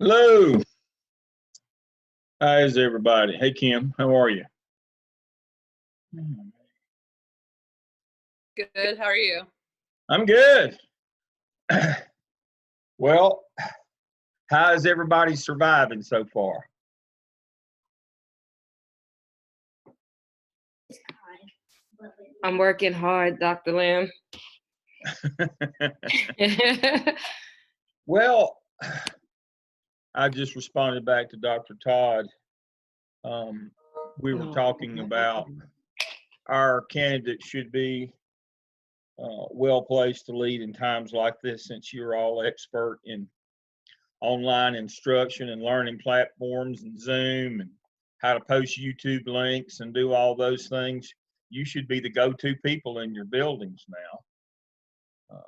Hello. How's everybody? Hey, Kim, how are you? Good. How are you? I'm good. Well, how is everybody surviving so far? I'm working hard, Dr. Lamb. Well, I just responded back to Dr. Todd. We were talking about our candidate should be well placed to lead in times like this, since you're all expert in online instruction and learning platforms and Zoom and how to post YouTube links and do all those things. You should be the go-to people in your buildings now.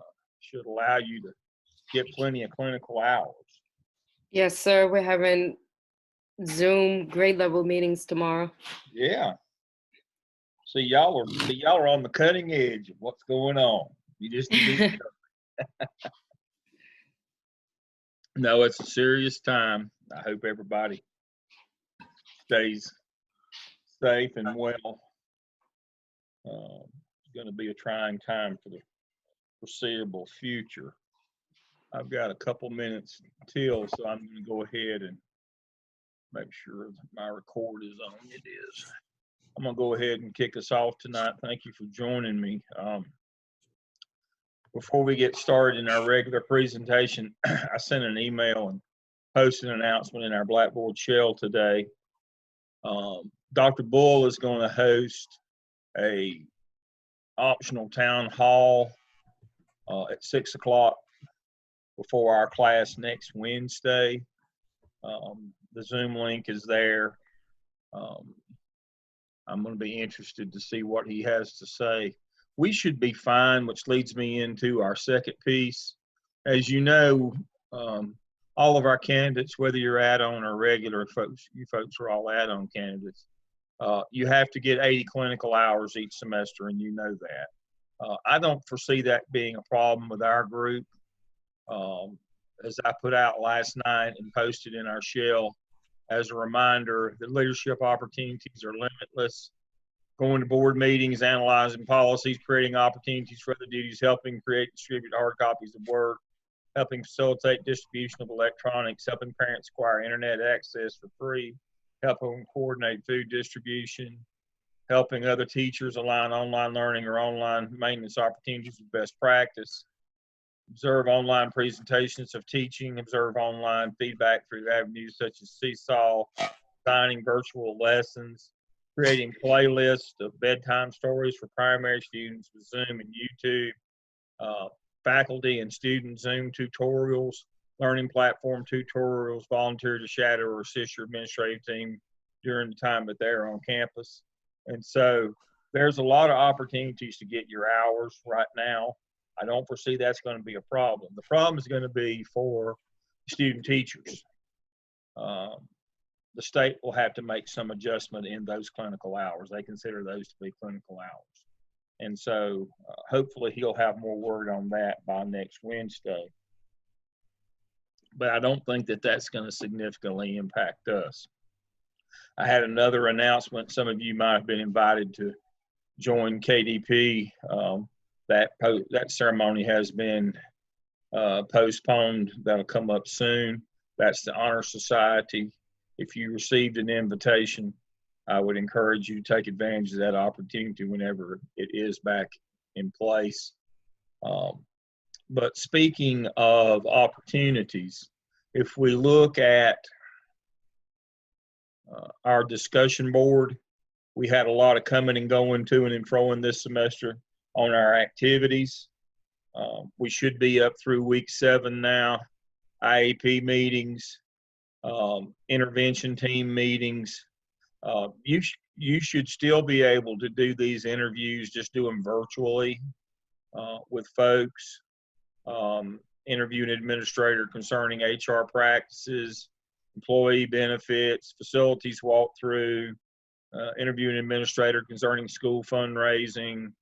Should allow you to get plenty of clinical hours. Yes, sir. We're having Zoom grade level meetings tomorrow. Yeah. See, y'all are on the cutting edge of what's going on. You just need No, it's a serious time. I hope everybody stays safe and well. It's going to be a trying time for the foreseeable future. I've got a couple minutes till, so I'm going to go ahead and make sure that my record is on. It is. I'm going to go ahead and kick us off tonight. Thank you for joining me. Before we get started in our regular presentation, I sent an email and posted an announcement in our Blackboard shell today. Dr. Bull is going to host a optional town hall at 6 o'clock before our class next Wednesday. The Zoom link is there. I'm going to be interested to see what he has to say. We should be fine, which leads me into our second piece. As you know, all of our candidates, whether you're add-on or regular folks, you folks are all add-on candidates. You have to get 80 clinical hours each semester, and you know that. I don't foresee that being a problem with our group. As I put out last night and posted in our shell, as a reminder, the leadership opportunities are limitless. Going to board meetings, analyzing policies, creating opportunities for other duties, helping create and distribute hard copies of work, helping facilitate distribution of electronics, helping parents acquire internet access for free, helping coordinate food distribution, helping other teachers align online learning or online maintenance opportunities with best practice, observe online presentations of teaching, observe online feedback through avenues such as Seesaw, designing virtual lessons, creating playlists of bedtime stories for primary students with Zoom and YouTube, faculty and student Zoom tutorials, learning platform tutorials, volunteer to shadow or assist your administrative team during the time that they're on campus. And so there's a lot of opportunities to get your hours right now. I don't foresee that's going to be a problem. The problem is going to be for student teachers. The state will have to make some adjustment in those clinical hours. They consider those to be clinical hours. And so hopefully he'll have more word on that by next Wednesday. But I don't think that that's going to significantly impact us. I had another announcement. Some of you might have been invited to join KDP. That ceremony has been postponed. That'll come up soon. That's the Honor Society. If you received an invitation, I would encourage you to take advantage of that opportunity whenever it is back in place. But speaking of opportunities, if we look at our discussion board, we had a lot of coming and going to and froing this semester on our activities. We should be up through week 7 now. IAP meetings, intervention team meetings. you should still be able to do these interviews, just do them virtually with folks. Interview an administrator concerning HR practices, employee benefits, facilities walkthrough, interview an administrator concerning school fundraising,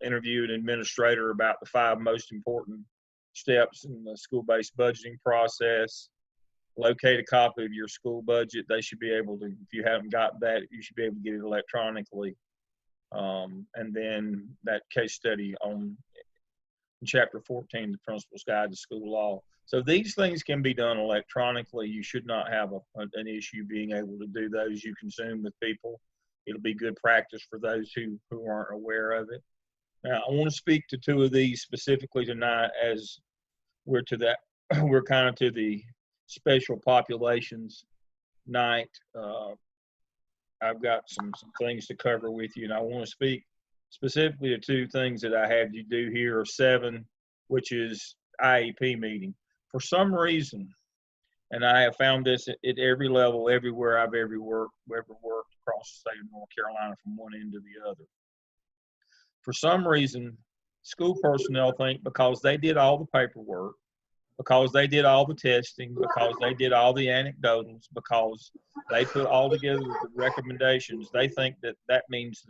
interview an administrator about the 5 most important steps in the school-based budgeting process, locate a copy of your school budget. They should be able to, if you haven't got that, you should be able to get it electronically. And then that case study on Chapter 14, the Principal's Guide to School Law. So these things can be done electronically. You should not have an issue being able to do those. You can Zoom with people. It'll be good practice for those who aren't aware of it. Now, I want to speak to 2 of these specifically tonight, as we're kind of to the special populations night. I've got some things to cover with you, and I want to speak specifically to 2 things that I had you do here, or 7, which is IEP meeting. For some reason, and I have found this at every level, everywhere I've ever worked across the state of North Carolina from one end to the other. For some reason, school personnel think because they did all the paperwork, because they did all the testing, because they did all the anecdotals, because they put all together the recommendations, they think that means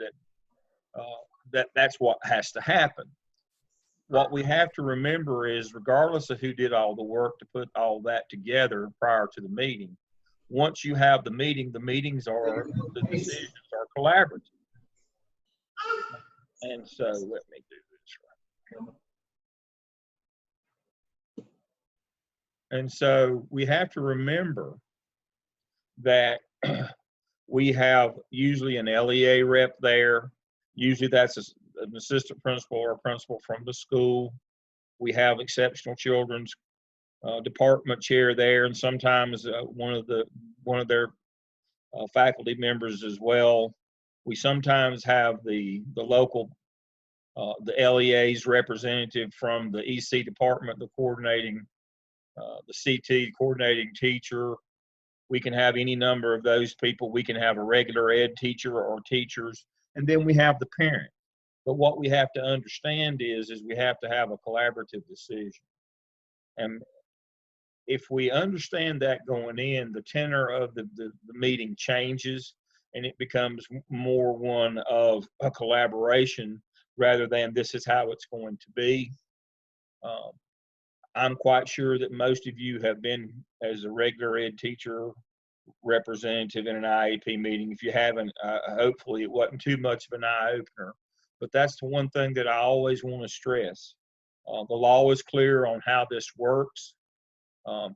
that that's what has to happen. What we have to remember is, regardless of who did all the work to put all that together prior to the meeting, once you have the meeting, the decisions are collaborative. And so let me do this right. And so we have to remember that we have usually an LEA rep there. Usually that's an assistant principal or a principal from the school. We have exceptional children's department chair there, and sometimes one of their faculty members as well. We sometimes have the local the LEA's representative from the EC department, the CT coordinating teacher. We can have any number of those people. We can have a regular ed teacher or teachers, and then we have the parent. But what we have to understand is we have to have a collaborative decision. And if we understand that going in, the tenor of the meeting changes, and it becomes more one of a collaboration rather than this is how it's going to be. I'm quite sure that most of you have been as a regular ed teacher representative in an IEP meeting. If you haven't, hopefully it wasn't too much of an eye-opener. But that's the one thing that I always want to stress. The law is clear on how this works.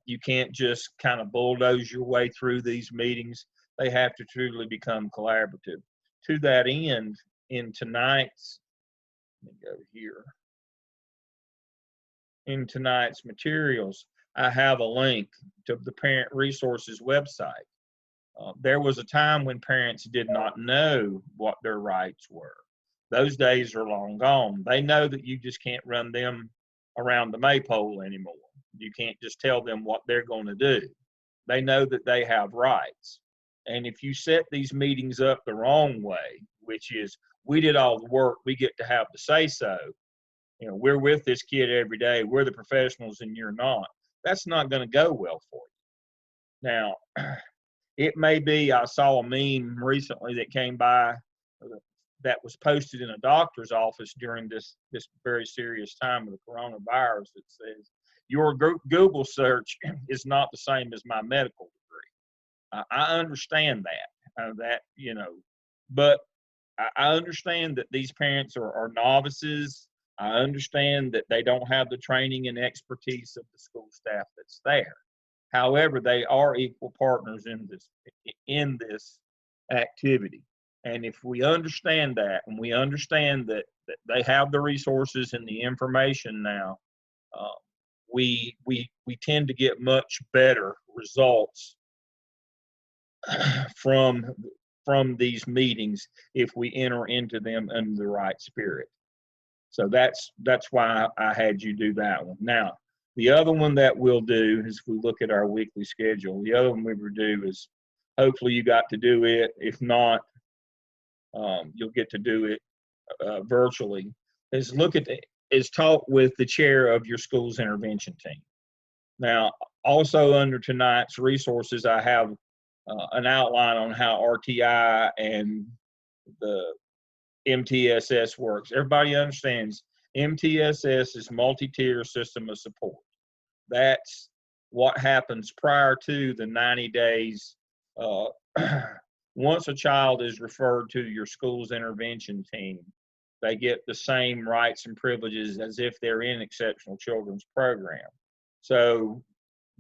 You can't just kind of bulldoze your way through these meetings. They have to truly become collaborative. To that end, in tonight's, let me go here. In tonight's materials, I have a link to the Parent Resources website. There was a time when parents did not know what their rights were. Those days are long gone. They know that you just can't run them around the maypole anymore. You can't just tell them what they're going to do. They know that they have rights. And if you set these meetings up the wrong way, which is we did all the work, we get to have the say-so, we're with this kid every day, we're the professionals and you're not, that's not going to go well for you. Now, it may be, I saw a meme recently that came by that was posted in a doctor's office during this very serious time of the coronavirus that says, your Google search is not the same as my medical degree. I understand that, but I understand that these parents are novices. I understand that they don't have the training and expertise of the school staff that's there. However, they are equal partners in this activity. And if we understand that, and we understand that they have the resources and the information now, we tend to get much better results from these meetings if we enter into them in the right spirit. So that's why I had you do that one. Now, the other one that we'll do is, if we look at our weekly schedule, the other one we will do is hopefully you got to do it. If not, you'll get to do it virtually. Is talk with the chair of your school's intervention team. Now, also under tonight's resources, I have an outline on how RTI and the MTSS works. Everybody understands MTSS is multi-tier system of support. That's what happens prior to the 90 days. Once a child is referred to your school's intervention team, they get the same rights and privileges as if they're in exceptional children's program. So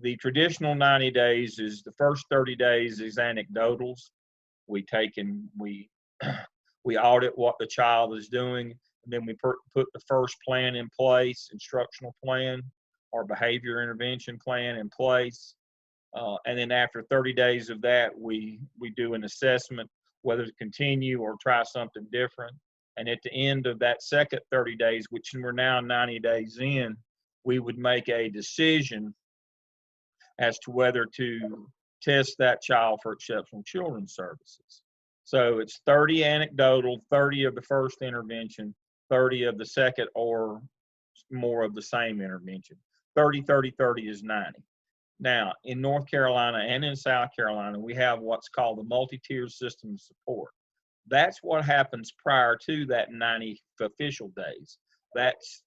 the traditional 90 days is the first 30 days is anecdotals. We take and we audit what the child is doing, and then we put the first plan in place, instructional plan or behavior intervention plan in place. And then after 30 days of that, we do an assessment whether to continue or try something different. And at the end of that second 30 days, which we're now 90 days in, we would make a decision as to whether to test that child for exceptional children's services. So it's 30 anecdotal, 30 of the first intervention, 30 of the second or more of the same intervention. 30, 30, 30 is 90. Now, in North Carolina and in South Carolina, we have what's called the multi-tier system of support. That's what happens prior to that 90 official days. That's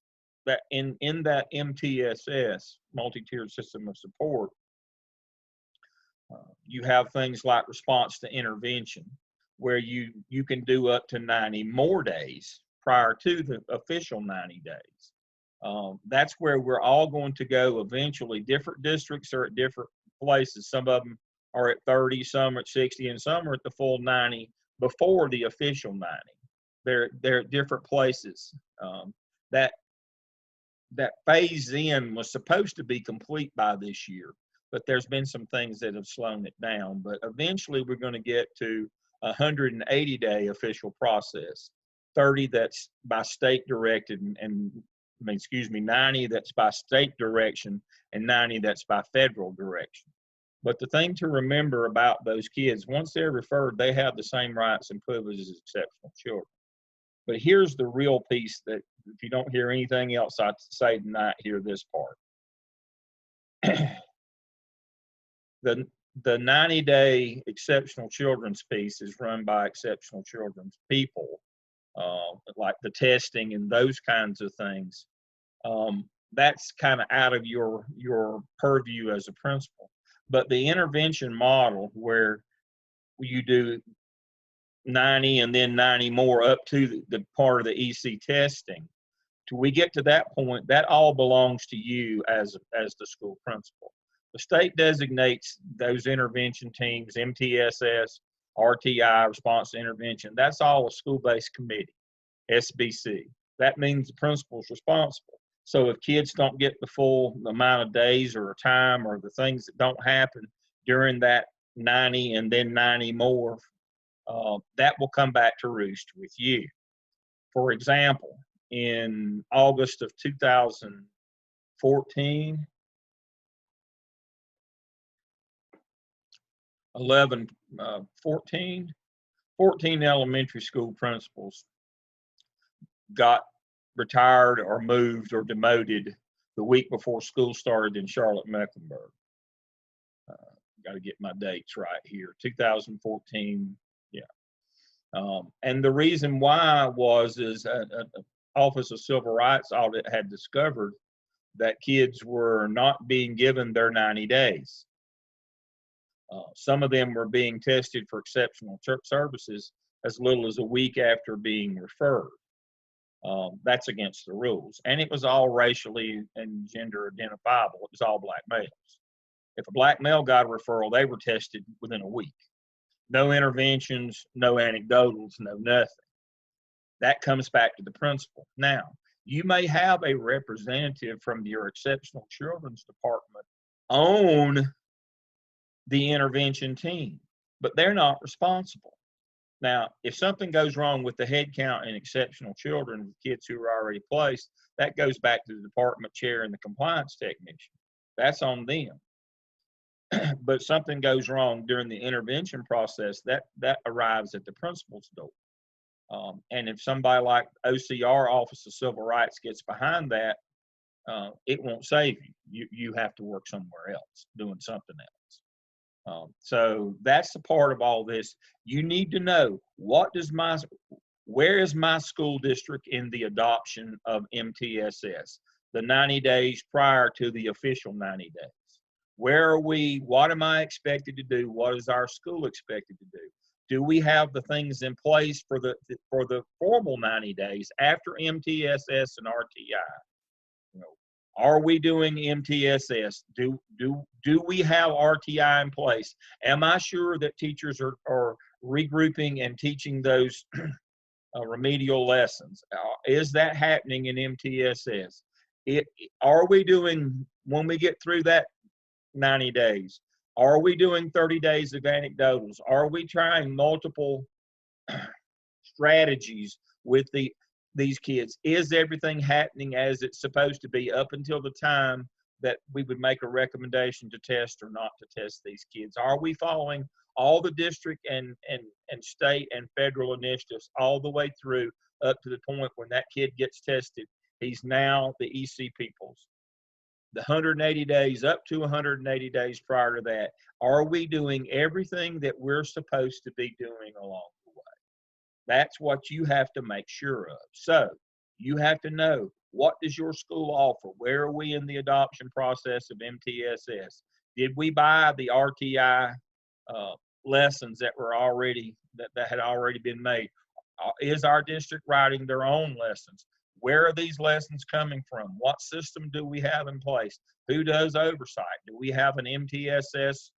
that in that MTSS, multi-tiered system of support, you have things like response to intervention, where you can do up to 90 more days prior to the official 90 days. That's where we're all going to go eventually. Different districts are at different places. Some of them are at 30, some are at 60, and some are at the full 90 before the official 90. They're at different places. That phase in was supposed to be complete by this year, but there's been some things that have slowed it down. But eventually we're going to get to 180-day official process, 30 that's by state directed, and 90 that's by state direction, and 90 that's by federal direction. But the thing to remember about those kids, once they're referred, they have the same rights and privileges as exceptional children. But here's the real piece that if you don't hear anything else I say tonight, hear this part. The 90-day exceptional children's piece is run by exceptional children's people, like the testing and those kinds of things. That's kind of out of your purview as a principal. But the intervention model, where you do 90 and then 90 more up to the part of the EC testing, till we get to that point, that all belongs to you as the school principal. The state designates those intervention teams, MTSS, RTI, response to intervention. That's all a school-based committee, SBC. That means the principal's responsible. So if kids don't get the full amount of days or time, or the things that don't happen during that 90 and then 90 more, that will come back to roost with you. For example, in August of 2014, 14 elementary school principals got retired or moved or demoted the week before school started in Charlotte-Mecklenburg. Got to get my dates right here. 2014, yeah. And the reason why is an Office of Civil Rights audit had discovered that kids were not being given their 90 days. Some of them were being tested for exceptional services as little as a week after being referred. That's against the rules. And it was all racially and gender identifiable. It was all black males. If a black male got a referral, they were tested within a week. No interventions, no anecdotals, no nothing. That comes back to the principal. Now, you may have a representative from your exceptional children's department on the intervention team, but they're not responsible. Now, if something goes wrong with the head count in exceptional children with kids who are already placed, that goes back to the department chair and the compliance technician. That's on them. but something goes wrong during the intervention process, that arrives at the principal's door. And if somebody like OCR, Office of Civil Rights, gets behind that, it won't save you. You have to work somewhere else, doing something else. So that's the part of all this. You need to know, where is my school district in the adoption of MTSS, the 90 days prior to the official 90 days? Where are we? What am I expected to do? What is our school expected to do? Do we have the things in place for the formal 90 days after MTSS and RTI? You know, are we doing MTSS? Do we have RTI in place? Am I sure that teachers are regrouping and teaching those remedial lessons? Is that happening in MTSS? Are we doing, when we get through that 90 days, are we doing 30 days of anecdotals? Are we trying multiple strategies with these kids? Is everything happening as it's supposed to be up until the time that we would make a recommendation to test or not to test these kids? Are we following all the district and state and federal initiatives all the way through up to the point when that kid gets tested? He's now the EC pupils. The 180 days up to 180 days prior to that, are we doing everything that we're supposed to be doing along the way? That's what you have to make sure of. So you have to know, what does your school offer? Where are we in the adoption process of MTSS? Did we buy the RTI lessons that were already that had already been made? Is our district writing their own lessons? Where are these lessons coming from? What system do we have in place? Who does oversight? Do we have an MTSS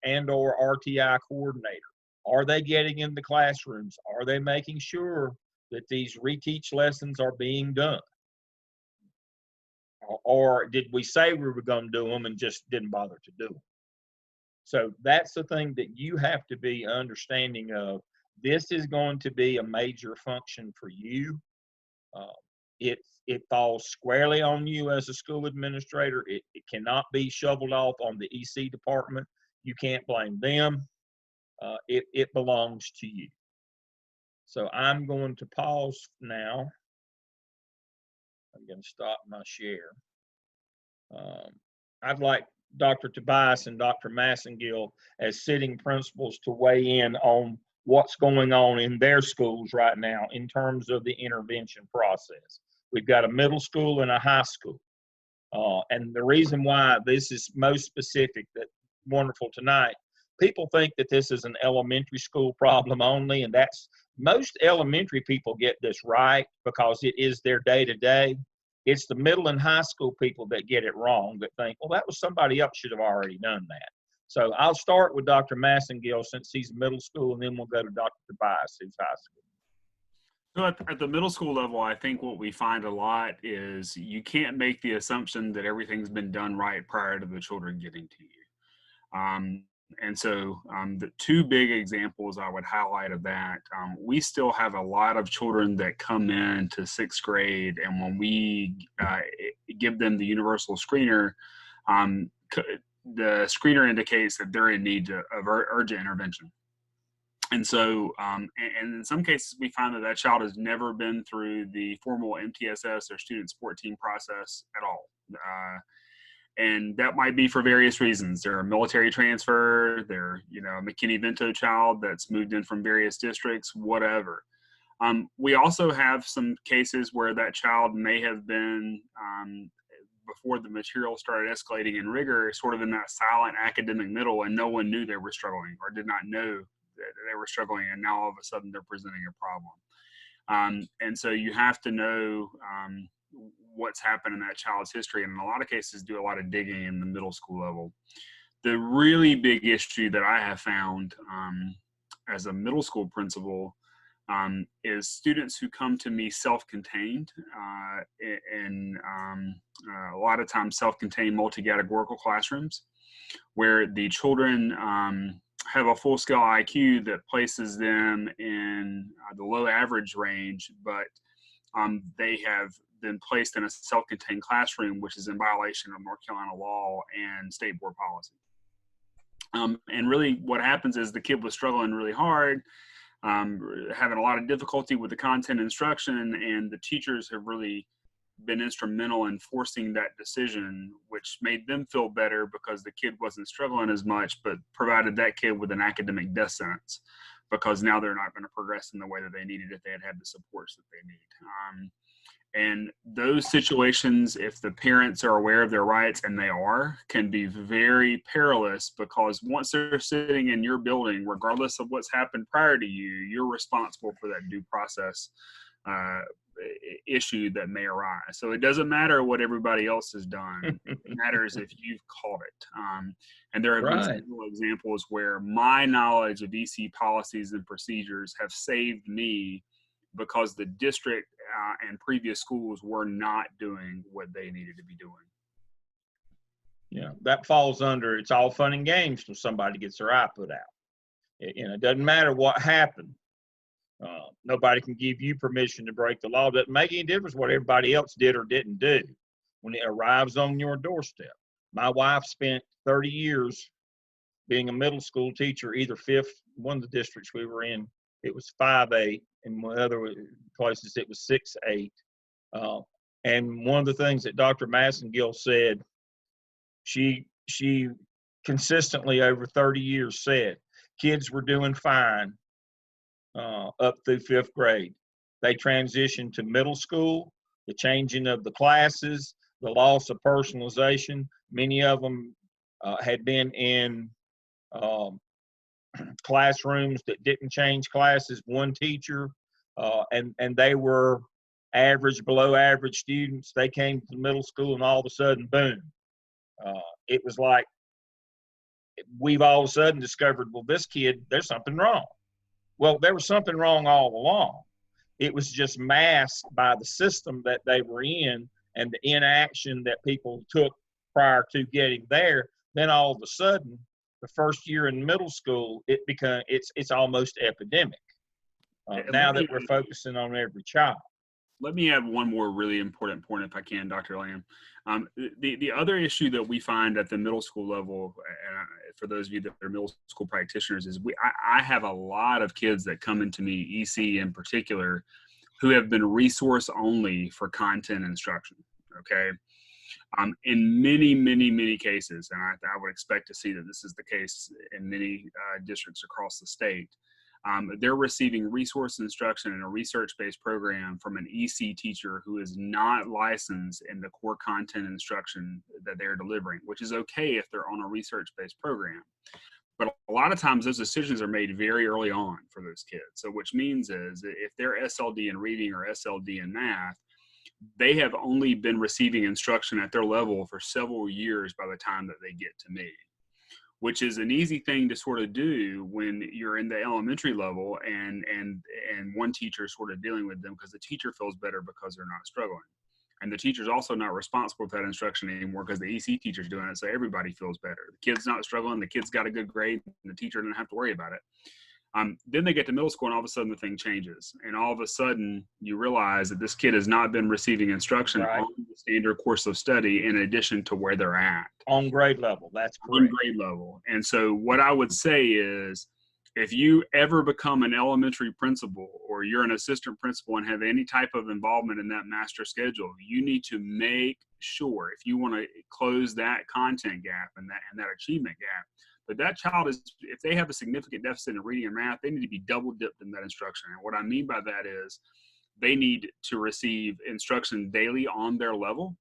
and or RTI coordinator? Are they getting in the classrooms? Are they making sure that these reteach lessons are being done? Or did we say we were going to do them and just didn't bother to do them? So that's the thing that you have to be understanding of. This is going to be a major function for you. It falls squarely on you as a school administrator. It cannot be shoveled off on the EC department. You can't blame them. It belongs to you. So I'm going to pause now. I'm going to stop my share. I'd like Dr. Tobias and Dr. Massengill as sitting principals to weigh in on what's going on in their schools right now in terms of the intervention process. We've got a middle school and a high school. And the reason why this is most specific, that's wonderful tonight, people think that this is an elementary school problem only, and that's, most elementary people get this right because it is their day-to-day. It's the middle and high school people that get it wrong, that think, well, that was somebody else should have already done that. So I'll start with Dr. Massengill since he's middle school, and then we'll go to Dr. Tobias, who's high school. So at the middle school level, I think what we find a lot is you can't make the assumption that everything's been done right prior to the children getting to you. And so the two big examples I would highlight of that, we still have a lot of children that come in to sixth grade, and when we give them the universal screener, the screener indicates that they're in need of urgent intervention. And so, and in some cases, we find that that child has never been through the formal MTSS or student support team process at all. And that might be for various reasons. They're a military transfer, they're, a McKinney-Vento child that's moved in from various districts, whatever. We also have some cases where that child may have been, before the material started escalating in rigor, sort of in that silent academic middle, and no one knew they were struggling or did not know that they were struggling, and now all of a sudden they're presenting a problem. And so you have to know what's happened in that child's history, and in a lot of cases do a lot of digging in the middle school level. The really big issue that I have found as a middle school principal is students who come to me self-contained, and a lot of times self-contained multi-categorical classrooms, where the children have a full-scale IQ that places them in the low average range, but they have been placed in a self-contained classroom, which is in violation of North Carolina law and state board policy. And really what happens is the kid was struggling really hard, having a lot of difficulty with the content instruction, and the teachers have really been instrumental in forcing that decision, which made them feel better because the kid wasn't struggling as much, but provided that kid with an academic death sentence, because now they're not going to progress in the way that they needed if they had had the supports that they need. And those situations, if the parents are aware of their rights, and they are, can be very perilous, because once they're sitting in your building, regardless of what's happened prior to you, you're responsible for that due process issue that may arise. So it doesn't matter what everybody else has done. It matters if you've caught it. And there have been several examples where my knowledge of EC policies and procedures have saved me, because the district and previous schools were not doing what they needed to be doing. Yeah, that falls under, it's all fun and games till somebody gets their eye put out. It doesn't matter what happened. Nobody can give you permission to break the law. It doesn't make any difference what everybody else did or didn't do when it arrives on your doorstep. My wife spent 30 years being a middle school teacher, either one of the districts we were in, it was 5-8, and other places it was 6-8. And one of the things that Dr. Massengill said, she consistently over 30 years said, kids were doing fine up through 5th grade. They transitioned to middle school, the changing of the classes, the loss of personalization. Many of them had been in classrooms that didn't change classes, one teacher, and they were average, below average students. They came to middle school, and all of a sudden, boom. It was like we've all of a sudden discovered, well, this kid, there's something wrong. Well, there was something wrong all along. It was just masked by the system that they were in and the inaction that people took prior to getting there. Then all of a sudden, the first year in middle school, it's almost epidemic. Now that we're focusing on every child. Let me add one more really important point, if I can, Dr. Lamb. The other issue that we find at the middle school level, and for those of you that are middle school practitioners, is I have a lot of kids that come into me, EC in particular, who have been resource only for content instruction. Okay. In many cases, and I would expect to see that this is the case in many districts across the state, they're receiving resource instruction in a research-based program from an EC teacher who is not licensed in the core content instruction that they're delivering, which is okay if they're on a research-based program. But a lot of times those decisions are made very early on for those kids. So which means is if they're SLD in reading or SLD in math, they have only been receiving instruction at their level for several years by the time that they get to me, which is an easy thing to sort of do when you're in the elementary level and one teacher is sort of dealing with them because the teacher feels better because they're not struggling. And the teacher's also not responsible for that instruction anymore because the EC teacher's doing it, so everybody feels better. The kid's not struggling, the kid's got a good grade, and the teacher doesn't have to worry about it. Then they get to middle school and all of a sudden the thing changes. And all of a sudden you realize that this kid has not been receiving instruction on the standard course of study in addition to where they're at. On grade level, that's correct. On grade level. And so what I would say is if you ever become an elementary principal or you're an assistant principal and have any type of involvement in that master schedule, you need to make sure if you want to close that content gap and that achievement gap, but that child is, if they have a significant deficit in reading and math, they need to be double dipped in that instruction. And what I mean by that is they need to receive instruction daily on their level,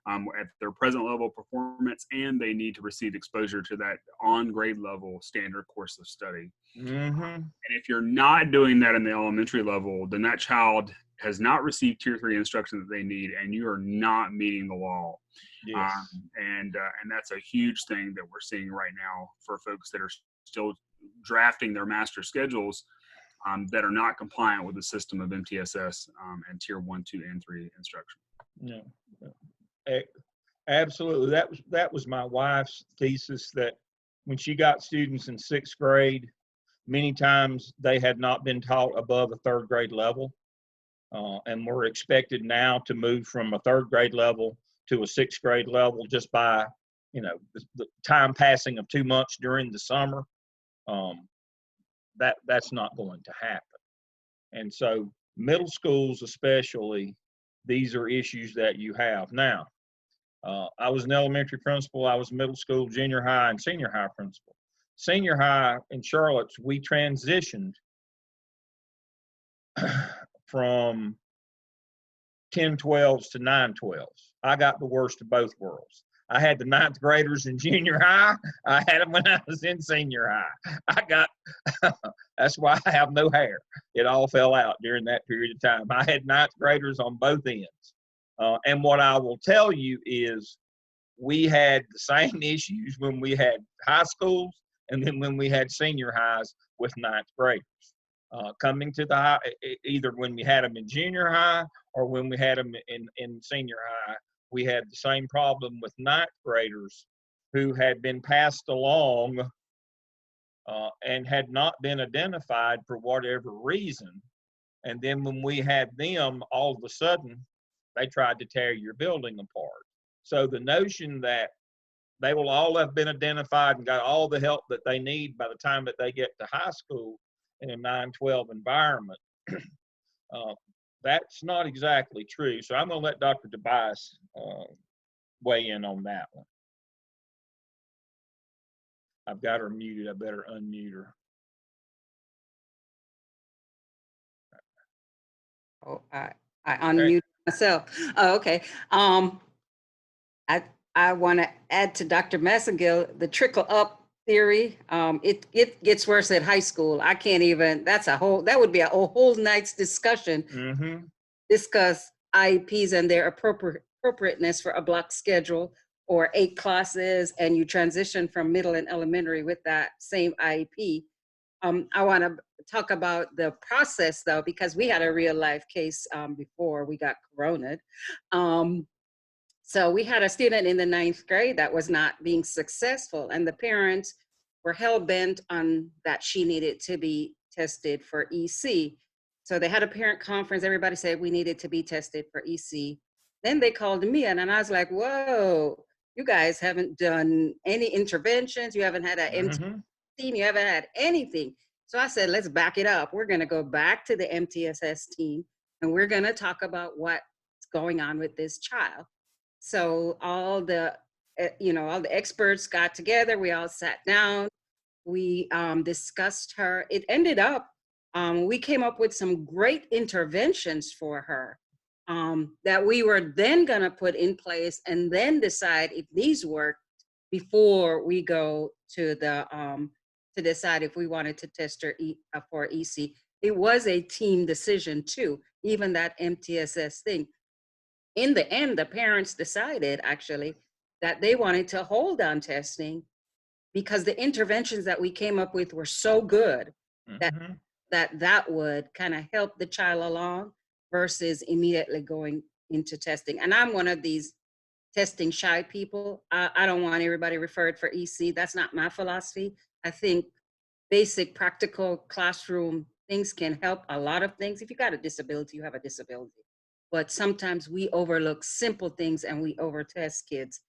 at their present level of performance, and they need to receive exposure to that on grade level standard course of study. Mm-hmm. And if you're not doing that in the elementary level, then that child has not received tier 3 instruction that they need, and you are not meeting the law. Yes. And that's a huge thing that we're seeing right now for folks that are still drafting their master schedules that are not compliant with the system of MTSS and tier 1, 2, and 3 instruction. Yeah, absolutely. That was my wife's thesis, that when she got students in 6th grade, many times they had not been taught above a 3rd grade level, and were expected now to move from a 3rd grade level to a 6th grade level just by, the time passing of 2 months during the summer, that's not going to happen. And so middle schools especially, these are issues that you have. Now, I was an elementary principal, I was middle school, junior high, and senior high principal. Senior high in Charlotte, we transitioned from 10-12s to 9-12s. I got the worst of both worlds. I had the ninth graders in junior high. I had them when I was in senior high. That's why I have no hair. It all fell out during that period of time. I had ninth graders on both ends. And what I will tell you is we had the same issues when we had high schools and then when we had senior highs with ninth graders. Coming to the high, either when we had them in junior high or when we had them in senior high, we had the same problem with ninth graders who had been passed along and had not been identified for whatever reason. And then when we had them, all of a sudden, they tried to tear your building apart. So the notion that they will all have been identified and got all the help that they need by the time that they get to high school in a 9-12 environment, that's not exactly true. So I'm going to let Dr. Tobias weigh in on that one. I've got her muted. I better unmute her. Oh, I unmuted myself. Oh, okay. I want to add to Dr. Massengill the trickle up theory. It gets worse at high school. I can't even. That would be a whole night's discussion. Mm-hmm. Discuss IEPs and their appropriateness for a block schedule or 8 classes, and you transition from middle and elementary with that same IEP. I want to talk about the process though, because we had a real life case before we got coronaed. So we had a student in the 9th grade that was not being successful, and the parents were hell bent on that she needed to be tested for EC. So they had a parent conference. Everybody said we needed to be tested for EC. Then they called me in, and I was like, whoa, you guys haven't done any interventions. You haven't had an Mm-hmm. team. You haven't had anything. So I said, let's back it up. We're going to go back to the MTSS team, and we're going to talk about what's going on with this child. So all the experts got together. We all sat down. We discussed her. It ended up, we came up with some great interventions for her that we were then going to put in place and then decide if these worked before we go to decide if we wanted to test her for EC. It was a team decision too, even that MTSS thing. In the end, the parents decided actually that they wanted to hold on testing because the interventions that we came up with were so good Mm-hmm. that would kind of help the child along versus immediately going into testing. And I'm one of these testing shy people. I don't want everybody referred for EC. That's not my philosophy. I think basic practical classroom things can help a lot of things. If you got a disability, you have a disability. But sometimes we overlook simple things and we overtest kids.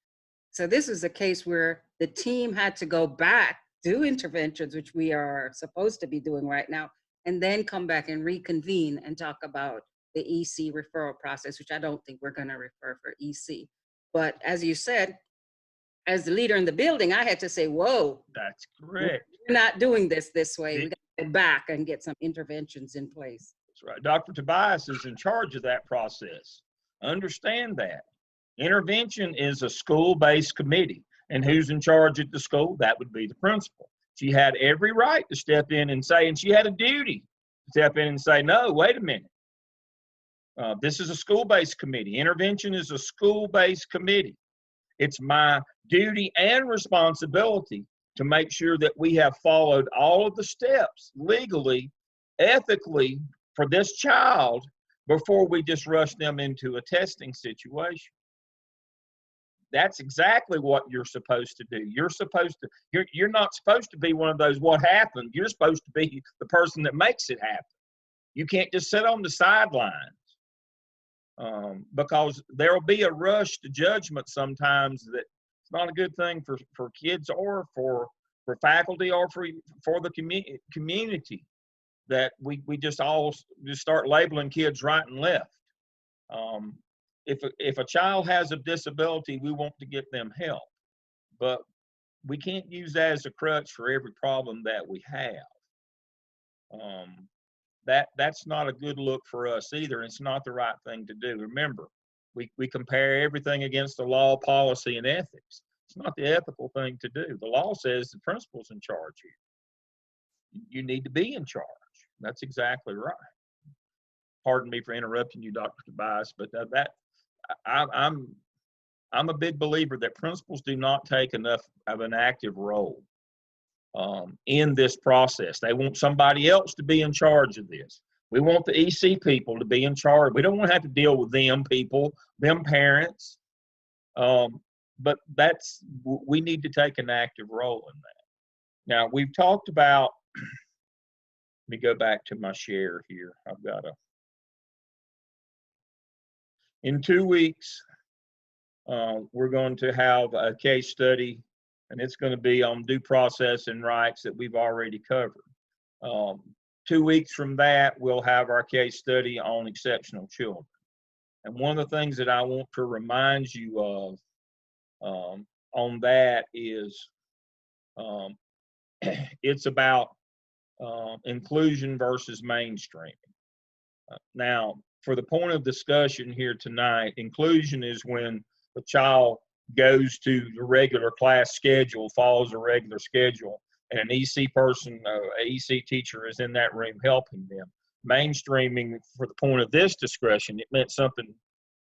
So this is a case where the team had to go back, do interventions, which we are supposed to be doing right now, and then come back and reconvene and talk about the EC referral process, which I don't think we're going to refer for EC. But as you said, as the leader in the building, I had to say, whoa. That's correct. We're not doing this way. We got to go back and get some interventions in place. That's right. Dr. Tobias is in charge of that process. Understand that. Intervention is a school-based committee. And who's in charge at the school? That would be the principal. She had every right to step in and say, and she had a duty to step in and say, no, wait a minute. This is a school-based committee. Intervention is a school-based committee. It's my duty and responsibility to make sure that we have followed all of the steps legally, ethically for this child before we just rush them into a testing situation. That's exactly what you're supposed to do. You're not supposed to be one of those what happened. You're supposed to be the person that makes it happen. You can't just sit on the sidelines because there'll be a rush to judgment sometimes that It's not a good thing for kids or for faculty or for the community that we just all just start labeling kids right and left. If a child has a disability, we want to get them help, but we can't use that as a crutch for every problem that we have. That's not a good look for us either. It's not the right thing to do. Remember, we compare everything against the law, policy, and ethics. It's not the ethical thing to do. The law says the principal's in charge here. You need to be in charge. That's exactly right. Pardon me for interrupting you, Dr. Tobias, but I'm a big believer that principals do not take enough of an active role in this process. They want somebody else to be in charge of this. We want the EC people to be in charge. We don't want to have to deal with them people, them parents. But we need to take an active role in that. Now, we've talked about, let me go back to my share here. In 2 weeks, we're going to have a case study, and it's going to be on due process and rights that we've already covered. 2 weeks from that, we'll have our case study on exceptional children. And one of the things that I want to remind you of on that is it's about inclusion versus mainstreaming. Now, for the point of discussion here tonight, inclusion is when the child goes to the regular class schedule, follows a regular schedule, and an EC person, an EC teacher is in that room helping them. Mainstreaming, for the point of this discussion, it meant something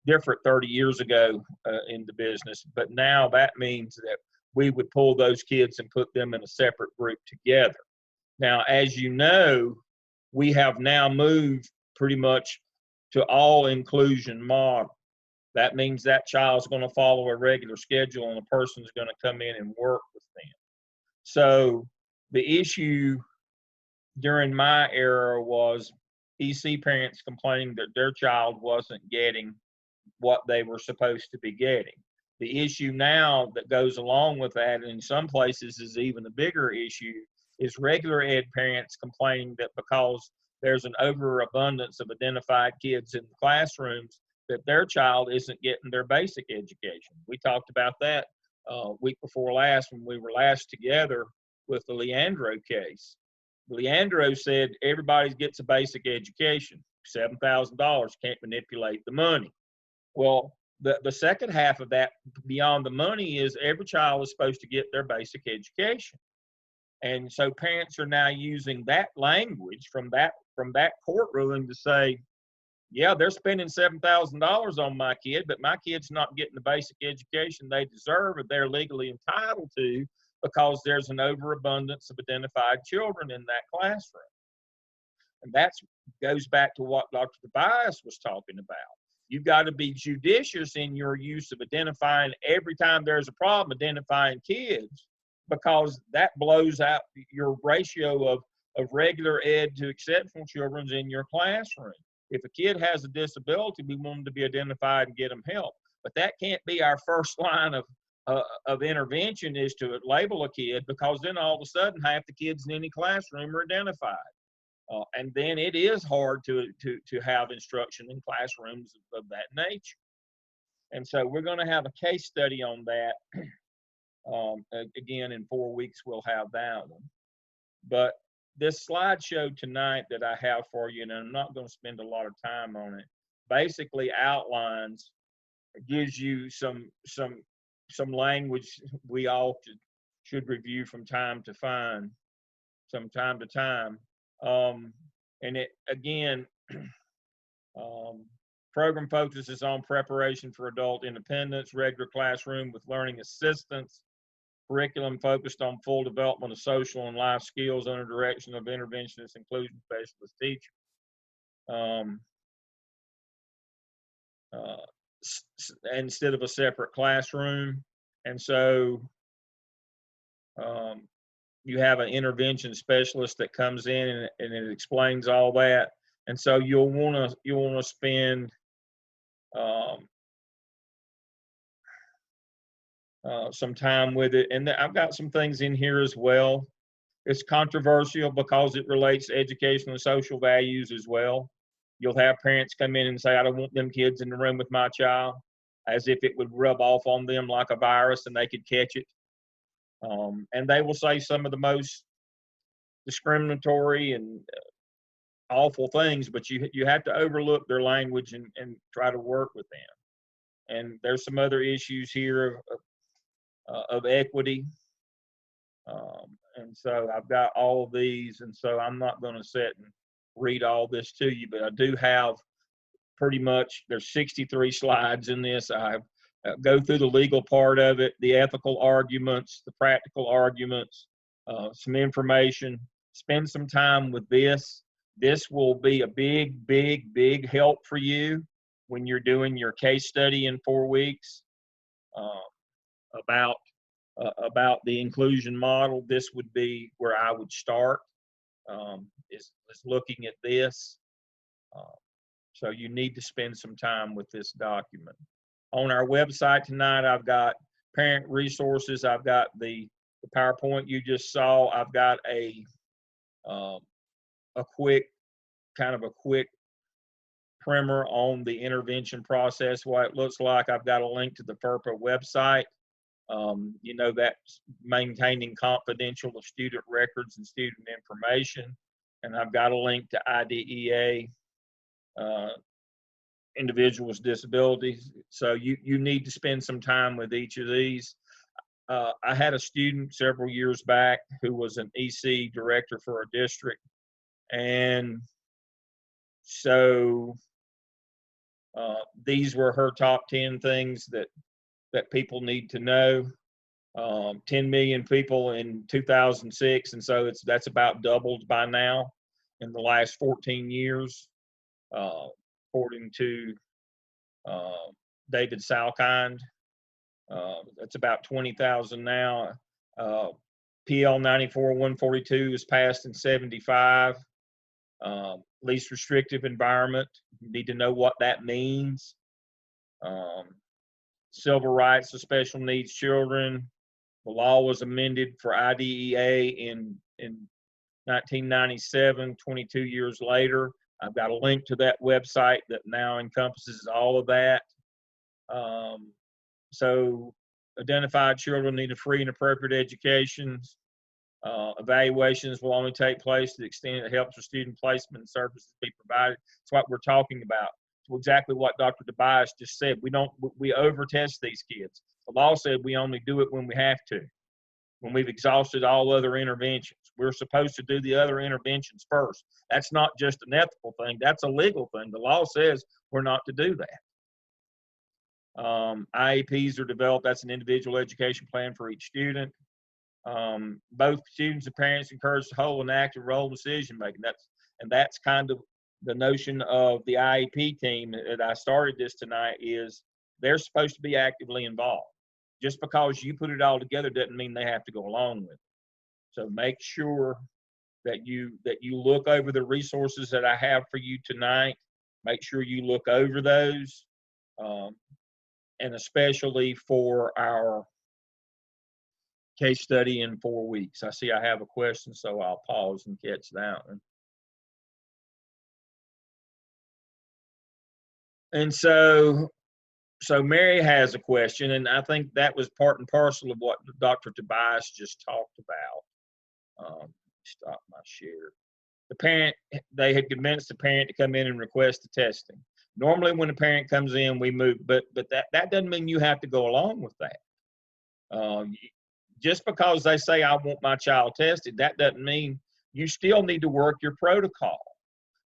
different 30 years ago in the business, but now that means that we would pull those kids and put them in a separate group together. Now, as you know, we have now moved pretty much to all inclusion model. That means that child's going to follow a regular schedule and a person's going to come in and work with them. So the issue during my era was EC parents complaining that their child wasn't getting what they were supposed to be getting. The issue now that goes along with that, and in some places is even a bigger issue, is regular ed parents complaining that because there's an overabundance of identified kids in the classrooms, that their child isn't getting their basic education. We talked about that week before last when we were last together with the Leandro case. Leandro said everybody gets a basic education, $7,000, can't manipulate the money. Well, the second half of that, beyond the money, is every child is supposed to get their basic education. And so parents are now using that language from that court ruling to say, yeah, they're spending $7,000 on my kid, but my kid's not getting the basic education they deserve or they're legally entitled to because there's an overabundance of identified children in that classroom. And that goes back to what Dr. Tobias was talking about. You've got to be judicious in your use of identifying, every time there's a problem, identifying kids, because that blows out your ratio of regular ed to exceptional children in your classroom. If a kid has a disability, we want them to be identified and get them help. But that can't be our first line of intervention, is to label a kid, because then all of a sudden half the kids in any classroom are identified. And then it is hard to have instruction in classrooms of that nature. And so we're going to have a case study on that. Again, in 4 weeks, we'll have that one. But this slideshow tonight that I have for you, and I'm not going to spend a lot of time on it, basically outlines, gives you some language we all should review from time to time. And it, again, program focuses on preparation for adult independence, regular classroom with learning assistance, curriculum focused on full development of social and life skills under direction of interventionist inclusion specialist teacher. Instead of a separate classroom. And so you have an intervention specialist that comes in and it explains all that. And so you'll want to spend some time with it. And I've got some things in here as well. It's controversial because it relates to educational and social values as well. You'll have parents come in and say, I don't want them kids in the room with my child, as if it would rub off on them like a virus and they could catch it. And they will say some of the most discriminatory and awful things, but you have to overlook their language and try to work with them. And there's some other issues here of equity. And so I've got all of these, and so I'm not going to sit and read all this to you, but I do have pretty much, there's 63 slides in this. I go through the legal part of it, the ethical arguments, the practical arguments, some information. Spend some time with this. This will be a big help for you when you're doing your case study in 4 weeks about the inclusion model. This would be where I would start, is looking at this. So you need to spend some time with this document. On our website tonight, I've got parent resources. I've got the PowerPoint you just saw. I've got a quick primer on the intervention process, what it looks like. I've got a link to the FERPA website. You know, that's maintaining confidential of student records and student information. And I've got a link to IDEA, individuals with disabilities. So you need to spend some time with each of these. I had a student several years back who was an EC director for a district. And so these were her top 10 things that people need to know. 10 million people in 2006, and so that's about doubled by now in the last 14 years, according to David Salkind. That's about 20,000 now. PL 94-142 was passed in 75. Least restrictive environment, you need to know what that means. Civil rights of special needs children. The law was amended for IDEA in 1997, 22 years later. I've got a link to that website that now encompasses all of that. So identified children need a free and appropriate education. Evaluations will only take place to the extent it helps with student placement and services be provided. That's what we're talking about. It's exactly what Dr. Tobias just said. We over-test these kids. The law said we only do it when we have to, when we've exhausted all other interventions. We're supposed to do the other interventions first. That's not just an ethical thing. That's a legal thing. The law says we're not to do that. IEPs are developed. That's an individual education plan for each student. Both students and parents encouraged to hold an active role in decision making. That's kind of the notion of the IEP team that I started this tonight, is they're supposed to be actively involved. Just because you put it all together doesn't mean they have to go along with it. So make sure that you look over the resources that I have for you tonight. Make sure you look over those, and especially for our case study in 4 weeks. I see I have a question, so I'll pause and catch that one. And so Mary has a question, and I think that was part and parcel of what Dr. Tobias just talked about. Stop my share. The parent, they had convinced the parent to come in and request the testing. Normally when a parent comes in, we move, but that doesn't mean you have to go along with that. Just because they say, I want my child tested, that doesn't mean you still need to work your protocol.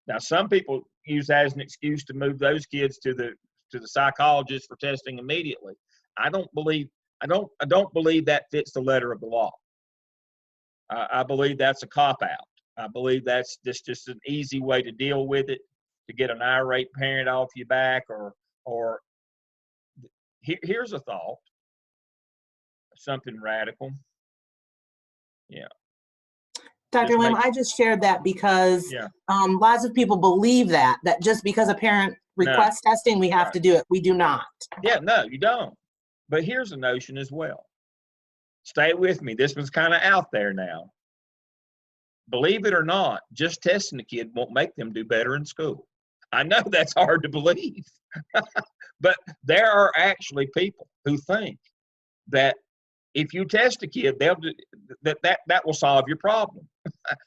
Now, some people use that as an excuse to move those kids to the psychologist for testing immediately. I don't believe that fits the letter of the law. I believe that's a cop-out. I believe that's just an easy way to deal with it, to get an irate parent off your back, or here's a thought. Something radical. Yeah. Dr. Lim, I just shared that because lots of people believe that just because a parent requests testing, we have to do it. We do not. Yeah, no, you don't. But here's a notion as well. Stay with me. This one's kind of out there now. Believe it or not, just testing a kid won't make them do better in school. I know that's hard to believe, but there are actually people who think that if you test a kid, that will solve your problem.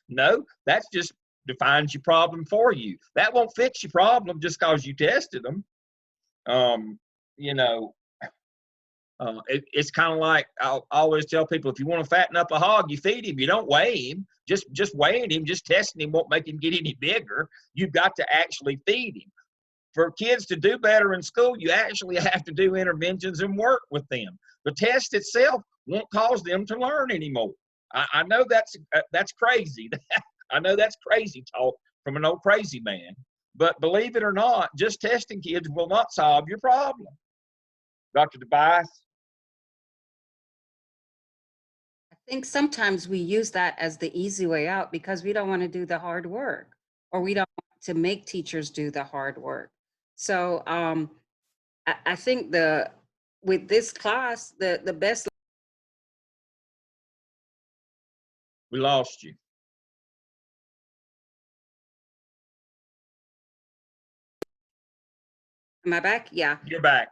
No, that's just defines your problem for you. That won't fix your problem just because you tested them. It's kind of like I'll always tell people, if you want to fatten up a hog, you feed him. You don't weigh him. Just weighing him, just testing him won't make him get any bigger. You've got to actually feed him. For kids to do better in school, you actually have to do interventions and work with them. The test itself won't cause them to learn anymore. I know that's crazy. I know that's crazy talk from an old crazy man. But believe it or not, just testing kids will not solve your problem. Dr. Tobias? I think sometimes we use that as the easy way out because we don't want to do the hard work, or we don't want to make teachers do the hard work. So I think with this class, the best. We lost you. Am I back? Yeah. You're back.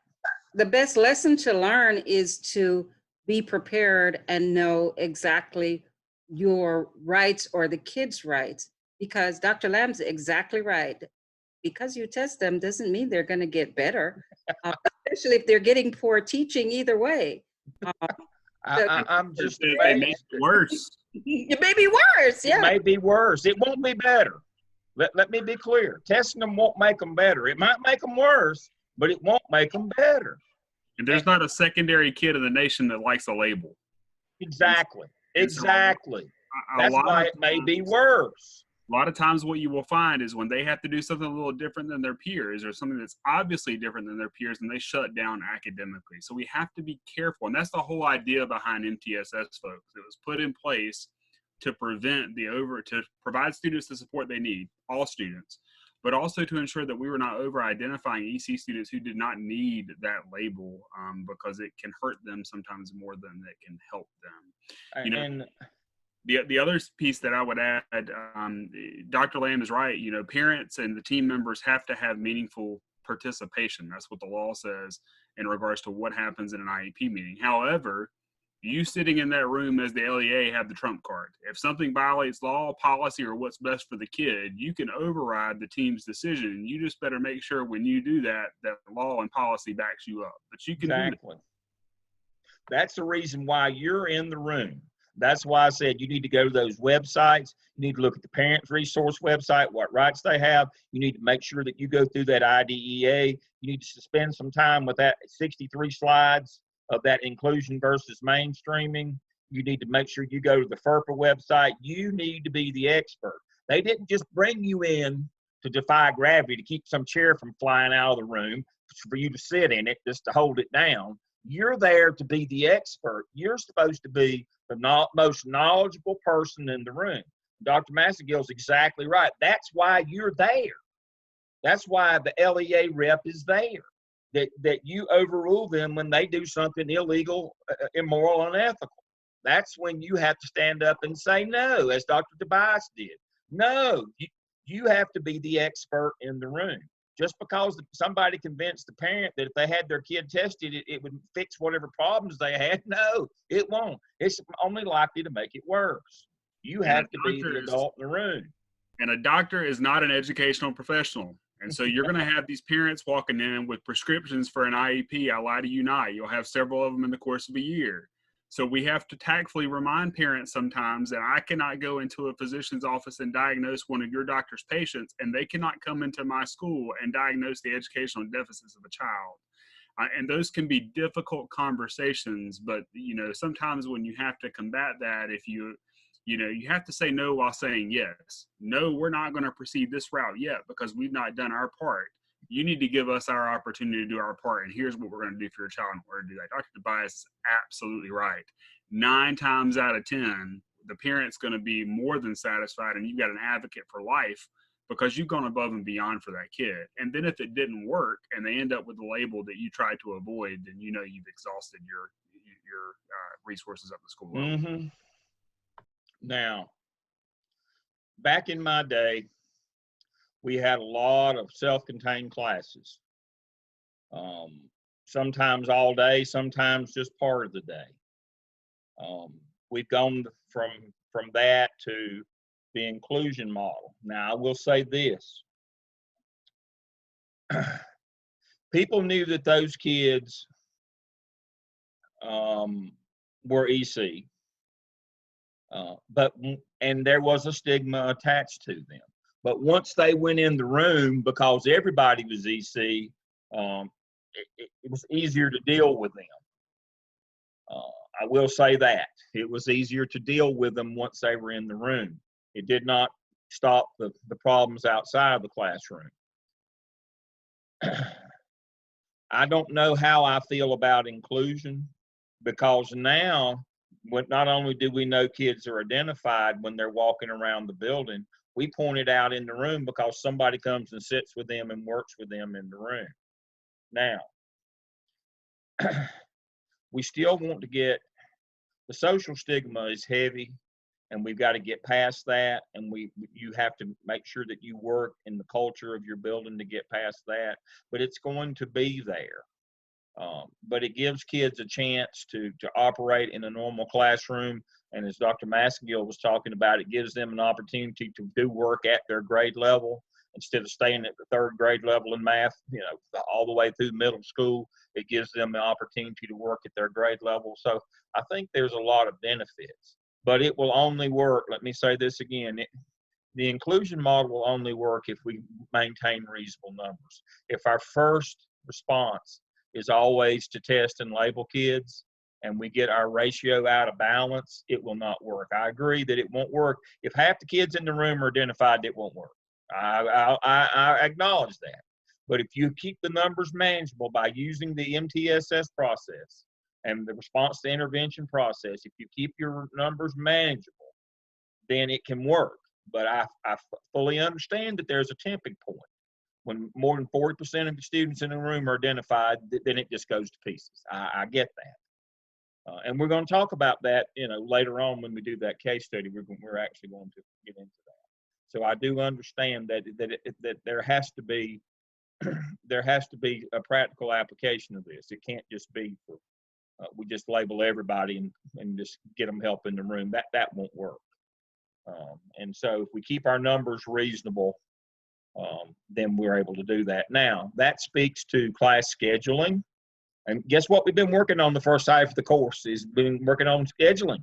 The best lesson to learn is to be prepared and know exactly your rights or the kids' rights, because Dr. Lamb's exactly right. Because you test them doesn't mean they're going to get better, especially if they're getting poor teaching either way. I'm just it may be worse. It may be worse. Yeah. It may be worse. It won't be better. Let me be clear. Testing them won't make them better. It might make them worse, but it won't make them better. And there's not a secondary kid in the nation that likes a label. Exactly. Exactly. That's why it may be worse. A lot of times what you will find is when they have to do something a little different than their peers, or something that's obviously different than their peers, and they shut down academically. So we have to be careful. And that's the whole idea behind MTSS, folks. It was put in place to prevent to provide students the support they need, all students, but also to ensure that we were not over-identifying EC students who did not need that label, because it can hurt them sometimes more than it can help them. The other piece that I would add, Dr. Lamb is right. Parents and the team members have to have meaningful participation. That's what the law says in regards to what happens in an IEP meeting. However, you sitting in that room as the LEA have the trump card. If something violates law, policy, or what's best for the kid, you can override the team's decision. You just better make sure when you do that, that law and policy backs you up. But you can do that. That's the reason why you're in the room. That's why I said you need to go to those websites. You need to look at the Parents Resource website, what rights they have. You need to make sure that you go through that IDEA. You need to spend some time with that 63 slides of that inclusion versus mainstreaming. You need to make sure you go to the FERPA website. You need to be the expert. They didn't just bring you in to defy gravity, to keep some chair from flying out of the room, for you to sit in it, just to hold it down. You're there to be the expert. You're supposed to be the most knowledgeable person in the room. Dr. Massagill's exactly right. That's why you're there. That's why the LEA rep is there. That you overrule them when they do something illegal, immoral, unethical. That's when you have to stand up and say no, as Dr. Tobias did. No, you have to be the expert in the room. Just because somebody convinced the parent that if they had their kid tested, it would fix whatever problems they had, no, it won't. It's only likely to make it worse. You have to be the adult in the room. And a doctor is not an educational professional. And so you're going to have these parents walking in with prescriptions for an IEP. I lie to you not. You'll have several of them in the course of a year. So we have to tactfully remind parents sometimes that I cannot go into a physician's office and diagnose one of your doctor's patients, and they cannot come into my school and diagnose the educational deficits of a child. And those can be difficult conversations, but sometimes when you have to combat that, if you have to say no while saying yes. No, we're not going to proceed this route yet because we've not done our part. You need to give us our opportunity to do our part, and here's what we're going to do for your child in order to do that. Dr. Tobias is absolutely right. 9 times out of 10, the parent's going to be more than satisfied, and you've got an advocate for life because you've gone above and beyond for that kid. And then if it didn't work and they end up with the label that you tried to avoid, then you know you've exhausted your resources at the school level. Mm-hmm. Now, back in my day, we had a lot of self-contained classes. Sometimes all day, sometimes just part of the day. We've gone from that to the inclusion model. Now, I will say this. People knew that those kids were EC, and there was a stigma attached to them. But once they went in the room, because everybody was EC, it was easier to deal with them. I will say that. It was easier to deal with them once they were in the room. It did not stop the problems outside of the classroom. I don't know how I feel about inclusion, because now, not only do we know kids are identified when they're walking around the building, we point it out in the room because somebody comes and sits with them and works with them in the room. Now, we still want to get, the social stigma is heavy, and we've got to get past that, and you have to make sure that you work in the culture of your building to get past that, but it's going to be there. But it gives kids a chance to operate in a normal classroom, and as Dr. Massengill was talking about, it gives them an opportunity to do work at their grade level instead of staying at the third grade level in math, all the way through middle school. It gives them the opportunity to work at their grade level. So I think there's a lot of benefits, but it will only work. Let me say this again. The inclusion model will only work if we maintain reasonable numbers. If our first response is always to test and label kids, and we get our ratio out of balance, it will not work. I agree that it won't work. If half the kids in the room are identified, it won't work. I acknowledge that. But if you keep the numbers manageable by using the MTSS process and the response to intervention process, if you keep your numbers manageable, then it can work. But I fully understand that there's a tipping point. When more than 40% of the students in the room are identified, then it just goes to pieces. I get that. And we're going to talk about that, later on when we do that case study. We're actually going to get into that. So I do understand that there has to be a practical application of this. It can't just be for we just label everybody and just get them help in the room. That won't work. And so if we keep our numbers reasonable, then we're able to do that. Now, that speaks to class scheduling. And guess what we've been working on the first half of the course is been working on scheduling,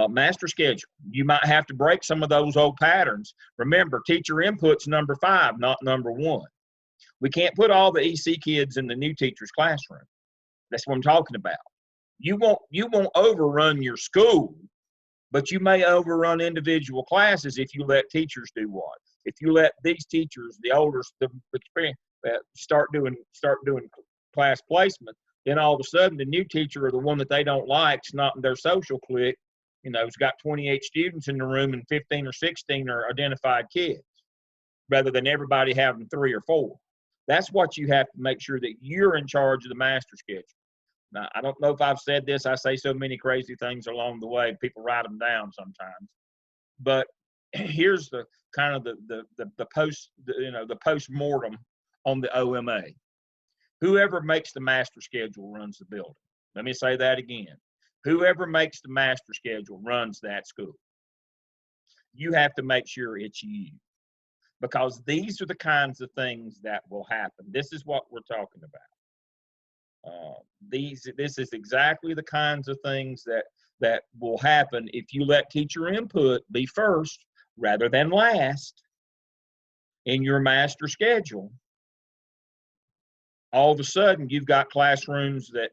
master schedule. You might have to break some of those old patterns. Remember, teacher input's number 5, not number 1. We can't put all the EC kids in the new teacher's classroom. That's what I'm talking about. You won't overrun your school, but you may overrun individual classes if you let teachers do what? If you let these teachers, the older, the experience, start doing class placement, then all of a sudden the new teacher or the one that they don't like is not in their social clique, it's got 28 students in the room and 15 or 16 are identified kids, rather than everybody having 3 or 4. That's what you have to make sure that you're in charge of the master schedule. Now, I don't know if I've said this. I say so many crazy things along the way. People write them down sometimes. But here's the kind of the post-mortem on the OMA. Whoever makes the master schedule runs the building. Let me say that again. Whoever makes the master schedule runs that school. You have to make sure it's you, because these are the kinds of things that will happen. This is what we're talking about. This is exactly the kinds of things that will happen if you let teacher input be first rather than last in your master schedule. All of a sudden, you've got classrooms that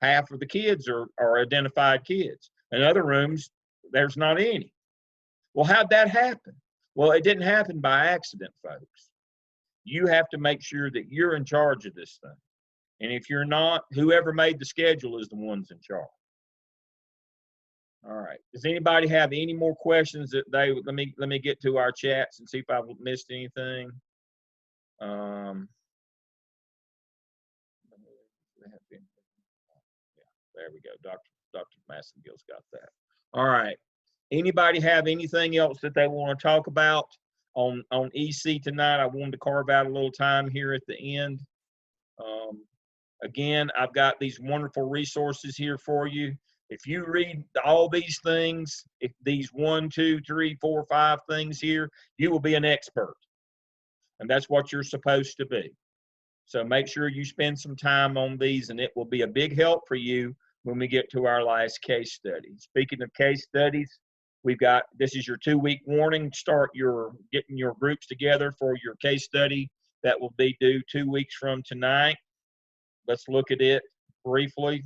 half of the kids are identified kids, and other rooms there's not any. Well, how'd that happen? Well, it didn't happen by accident, folks. You have to make sure that you're in charge of this thing. And if you're not, whoever made the schedule is the ones in charge. All right. Does anybody have any more questions that let me get to our chats and see if I've missed anything. There we go. Dr. Massengill's got that. All right. Anybody have anything else that they want to talk about on EC tonight? I wanted to carve out a little time here at the end. Again, I've got these wonderful resources here for you. If you read all these things, if these 1, 2, 3, 4, 5 things here, you will be an expert. And that's what you're supposed to be. So make sure you spend some time on these, and it will be a big help for you when we get to our last case study. Speaking of case studies, this is your 2-week warning. Start getting your groups together for your case study that will be due 2 weeks from tonight. Let's look at it briefly.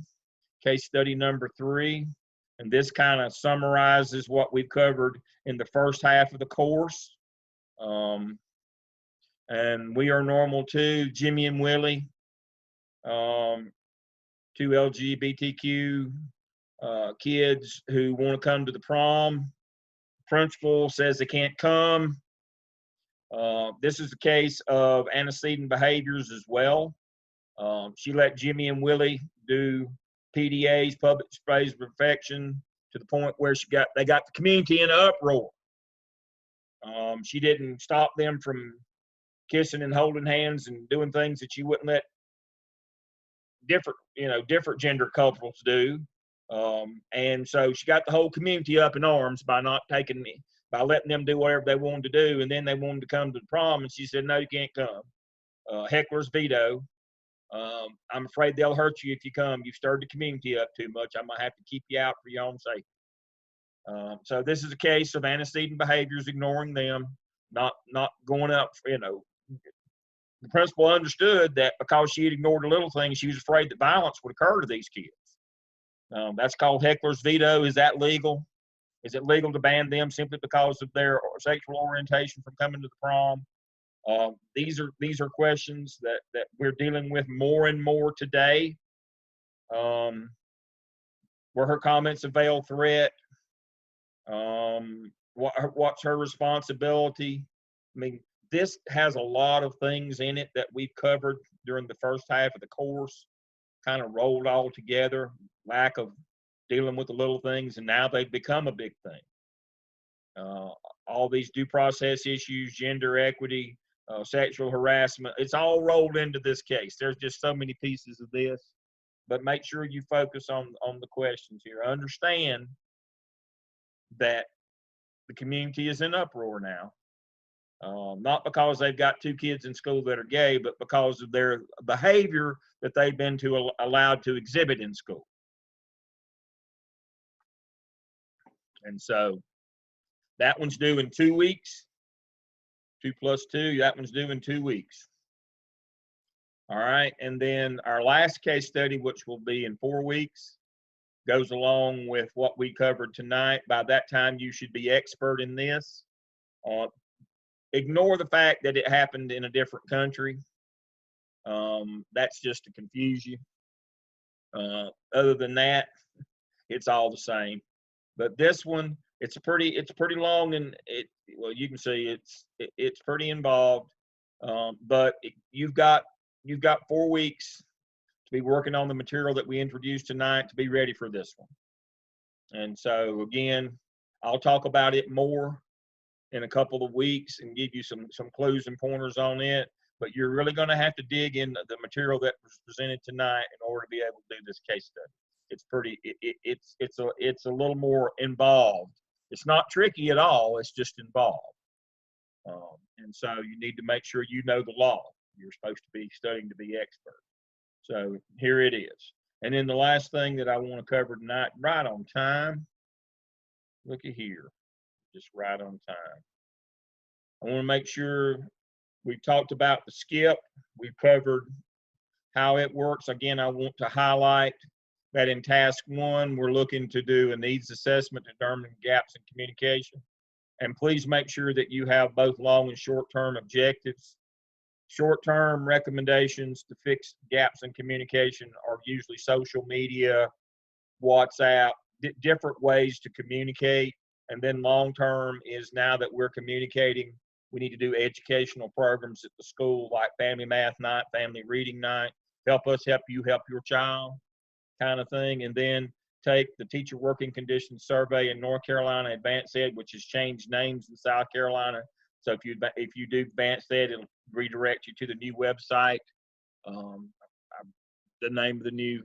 Case study number 3, and this kind of summarizes what we've covered in the first half of the course. And we are normal too. Jimmy and Willie, 2 LGBTQ kids who want to come to the prom. Principal says they can't come. This is a case of antecedent behaviors as well. She let Jimmy and Willie do PDAs, public displays of affection, to the point where they got the community in an uproar. She didn't stop them from kissing and holding hands and doing things that you wouldn't let different gender couples do. And so she got the whole community up in arms by letting them do whatever they wanted to do. And then they wanted to come to the prom, and she said, no, you can't come. Heckler's veto. I'm afraid they'll hurt you if you come. You've stirred the community up too much. I'm going to have to keep you out for your own safety. So this is a case of antecedent behaviors, ignoring them, not going up, the principal understood that because she had ignored the little things, she was afraid that violence would occur to these kids. That's called Heckler's veto. Is that legal? Is it legal to ban them simply because of their sexual orientation from coming to the prom? These are questions that we're dealing with more and more today. Were her comments a veiled threat? What's her responsibility? I mean, this has a lot of things in it that we've covered during the first half of the course, kind of rolled all together, lack of dealing with the little things, and now they've become a big thing. All these due process issues, gender equity, sexual harassment, it's all rolled into this case. There's just so many pieces of this, but make sure you focus on the questions here. Understand that the community is in uproar now. Not because they've got 2 kids in school that are gay, but because of their behavior that they've been allowed to exhibit in school. And so that one's due in 2 weeks. 2 + 2, that one's due in 2 weeks. All right, and then our last case study, which will be in 4 weeks, goes along with what we covered tonight. By that time, you should be expert in this. Ignore the fact that it happened in a different country. That's just to confuse you. Other than that, it's all the same. But this one, it's pretty long, and you can see it's pretty involved. But you've got 4 weeks to be working on the material that we introduced tonight to be ready for this one. And so again, I'll talk about it more in a couple of weeks and give you some clues and pointers on it. But you're really going to have to dig into the material that was presented tonight in order to be able to do this case study. It's a little more involved. It's not tricky at all. It's just involved. And so you need to make sure you know the law. You're supposed to be studying to be expert. So here it is. And then the last thing that I want to cover tonight, right on time. Look at here. Just right on time. I want to make sure we've talked about the skip. We've covered how it works. Again, I want to highlight that in task 1, we're looking to do a needs assessment to determine gaps in communication. And please make sure that you have both long and short-term objectives. Short-term recommendations to fix gaps in communication are usually social media, WhatsApp, different ways to communicate. And then long term is, now that we're communicating, we need to do educational programs at the school, like family math night, family reading night, help us help you help your child kind of thing. And then take the teacher working conditions survey in North Carolina, Advanced Ed, which has changed names in South Carolina. So if you do Advanced Ed, it'll redirect you to the new website. The name of the new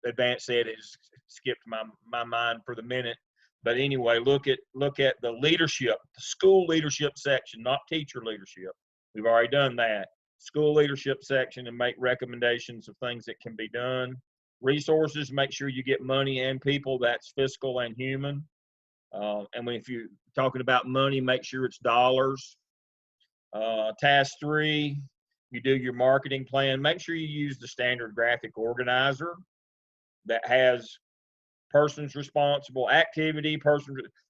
Advanced Ed has skipped my mind for the minute. But anyway, look at the leadership, the school leadership section, not teacher leadership. We've already done that. School leadership section, and make recommendations of things that can be done. Resources, make sure you get money and people. That's fiscal and human. And if you're talking about money, make sure it's dollars. Task 3, you do your marketing plan. Make sure you use the standard graphic organizer that has persons responsible, activity,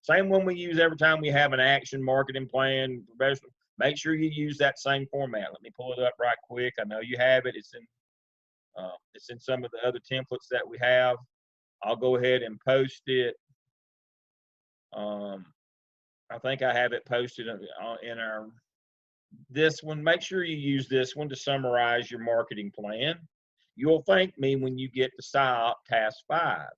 same one we use every time we have an action, marketing plan, professional. Make sure you use that same format. Let me pull it up right quick. I know you have it. It's in some of the other templates that we have. I'll go ahead and post it. I think I have it posted in our this one. Make sure you use this one to summarize your marketing plan. You'll thank me when you get to SIOP Task 5.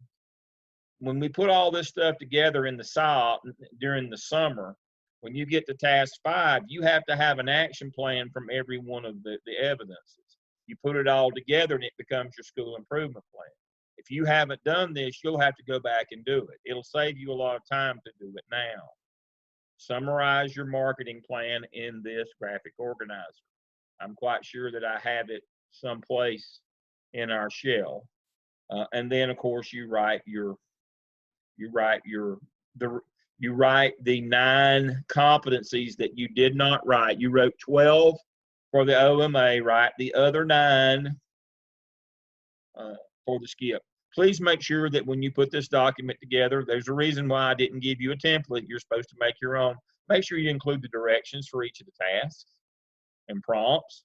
When we put all this stuff together in the SIOP during the summer, when you get to Task 5, you have to have an action plan from every one of the evidences. You put it all together and it becomes your school improvement plan. If you haven't done this, you'll have to go back and do it. It'll save you a lot of time to do it now. Summarize your marketing plan in this graphic organizer. I'm quite sure that I have it someplace in our shell. And then of course you write the 9 competencies that you did not write. You wrote 12 for the OMA, right? The other 9 for the skip. Please make sure that when you put this document together, there's a reason why I didn't give you a template. You're supposed to make your own. Make sure you include the directions for each of the tasks and prompts,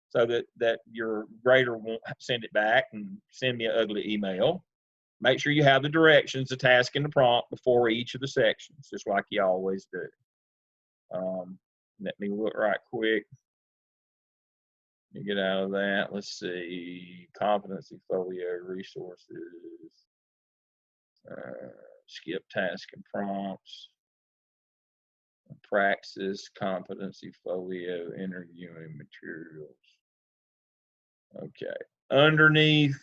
so that your grader won't send it back and send me an ugly email. Make sure you have the directions, the task, and the prompt before each of the sections, just like you always do. Let me look right quick. Let me get out of that. Let's see. Competency folio, resources, skip task and prompts, praxis, competency folio, interviewing materials. Okay. Underneath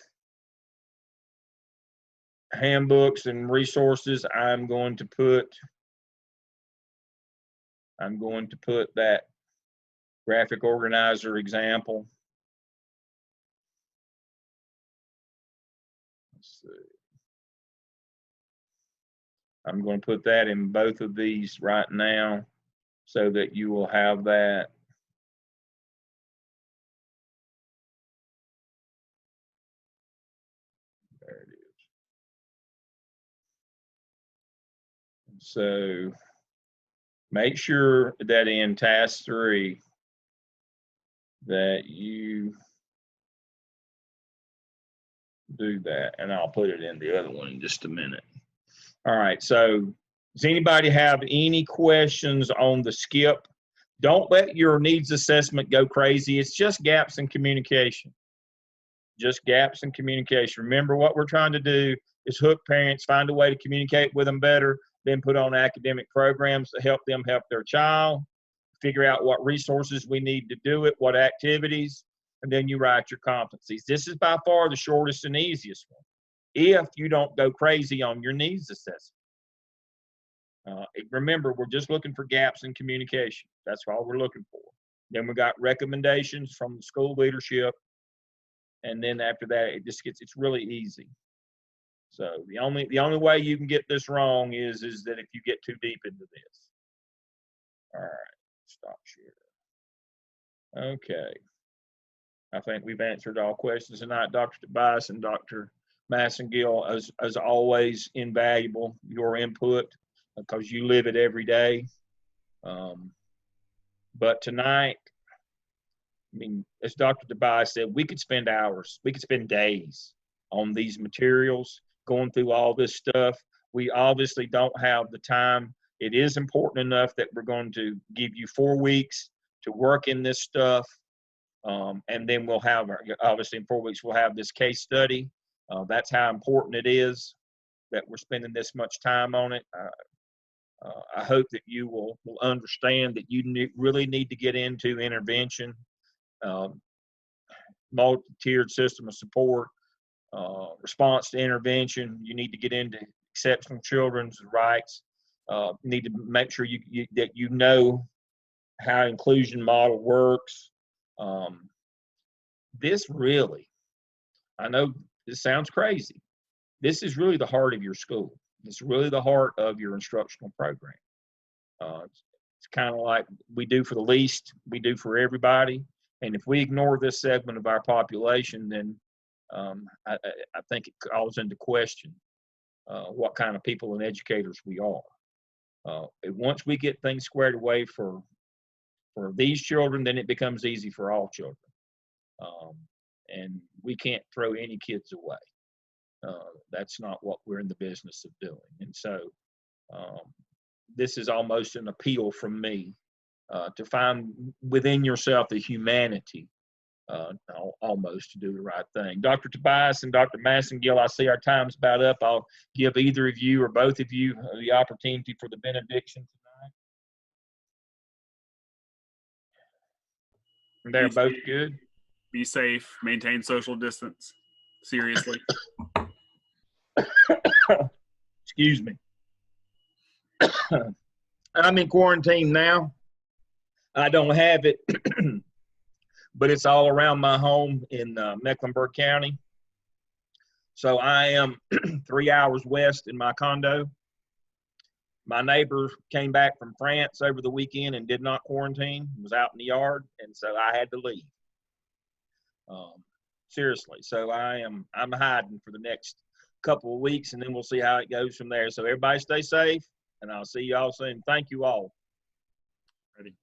handbooks and resources, I'm going to put that graphic organizer example. Let's see. I'm going to put that in both of these right now so that you will have that. There it is. So make sure that in task 3 that you do that, and I'll put it in the other one in just a minute. All right, so does anybody have any questions on the skip? Don't let your needs assessment go crazy. It's just gaps in communication. Just gaps in communication. Remember, what we're trying to do is hook parents, find a way to communicate with them better, then put on academic programs to help them help their child, figure out what resources we need to do it, what activities, and then you write your competencies. This is by far the shortest and easiest one, if you don't go crazy on your needs assessment. Remember, we're just looking for gaps in communication. That's all we're looking for. Then we got recommendations from the school leadership, and then after that, it's really easy. So the only way you can get this wrong is that if you get too deep into this. All right, stop sharing. Okay. I think we've answered all questions tonight. Dr. Tobias and Dr. Massengill, as always, invaluable, your input, because you live it every day. But tonight, I mean, as Dr. Tobias said, we could spend hours, we could spend days on these materials, going through all this stuff. We obviously don't have the time. It is important enough that we're going to give you 4 weeks to work in this stuff. And then we'll have, obviously in 4 weeks, we'll have this case study. That's how important it is that we're spending this much time on it. I hope that you will understand that you really need to get into intervention, multi-tiered system of support, response to intervention. You need to get into exceptional children's rights. You need to make sure that you know how inclusion model works. This really, I know this sounds crazy. This is really the heart of your school. It's really the heart of your instructional program. It's kind of like we do for the least, we do for everybody. And if we ignore this segment of our population, then I think it calls into question what kind of people and educators we are. Once we get things squared away for these children, then it becomes easy for all children. And we can't throw any kids away. That's not what we're in the business of doing. And so this is almost an appeal from me to find within yourself the humanity almost to do the right thing. Dr. Tobias and Dr. Massengill, I see our time's about up. I'll give either of you or both of you the opportunity for the benediction tonight. And they're both good. Be safe, maintain social distance. Seriously. Excuse me. I'm in quarantine now. I don't have it, but it's all around my home in Mecklenburg County. So I am 3 hours west in my condo. My neighbor came back from France over the weekend and did not quarantine, was out in the yard, and so I had to leave. Seriously, so I'm hiding for the next couple of weeks, and then we'll see how it goes from there. So everybody stay safe, and I'll see you all soon. Thank you all. Ready.